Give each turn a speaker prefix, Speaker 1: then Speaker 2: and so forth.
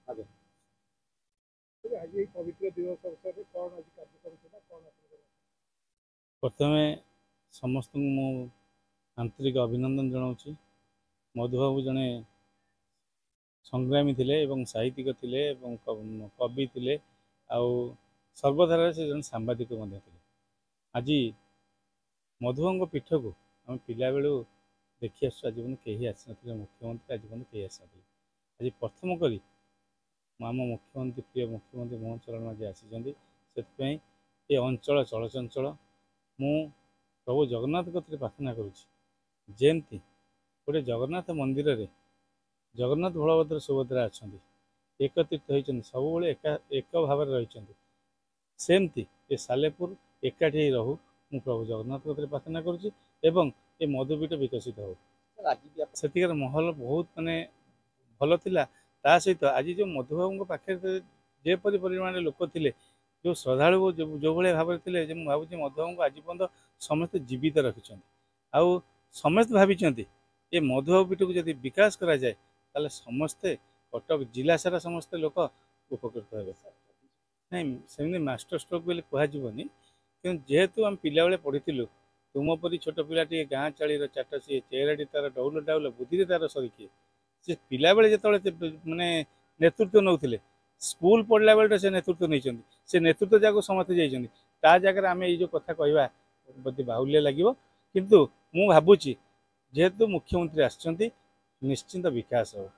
Speaker 1: ଆଜ୍ଞା।
Speaker 2: आज ये पवित्र दिवस अवसर में कौन आज कार्यक्रम था कौन
Speaker 1: प्रथमे समस्त मु आंतरिक अभिनंदन जनाऊँ। मधुबाबू जड़े संग्रामी थिले एवं साहित्यिक थिले एवं कवि थिले आउ सर्वधारा से जन सांबादिक आज मधुबाबू पीठ को आम पिला बेलू देखी आस आज कहीं आसी मुख्यमंत्री आज कहीं आसी आज प्रथम करी आम मुख्यमंत्री प्रिय मुख्यमंत्री मोहन चरण माझी आसी से अंचल चलचंचल मु प्रभु जगन्नाथ कथि प्रार्थना करुँची जेमती गोटे जगन्नाथ मंदिर रे जगन्नाथ बलभद्र सुभद्रा अच्छा एकत्रित होती सब एक भाव रही सेमती ये सालेपुर एकाठी रहू मु प्रभु जगन्नाथ कथि प्रार्थना करुँची एवं ये मधुपीठ विकसित हो सेठिकार महल बहुत माने भल थिला ता सहित आज जो मधुबाबू पाखे जेपरी परिमाण लोक थे जो श्रद्धालु जो भाई भाव थे भावी मधुबाबू आज पर्यटन समस्त जीवित रखिंट आउ समस्त भावी ये मधुबाबू पीठ को जब विकास करा जाए ताले समस्ते कटक जिला सारा समस्ते लोक उपकृत हे नहीं सेमती मास्टर स्ट्रोक बोले कहजनी कि जेहेतु आम पिला बेले पढ़ी तुम परी छोट पिलाटी गाँ चाड़ी चाट सी चेहराटी तार डौल डाउल बुद्धि तार सरीकिए से पिला बेले जो माने नेतृत्व नौले स्कूल पढ़ला बेले से नेतृत्व नहीं से नेतृत्व जाक समस्ते जाइए ता जगह आम ये कथा कहवा बोधे बाहुल्य लगे किंतु मु भावुची जेहेतु मुख्यमंत्री आसचंती निश्चिंत विकास हो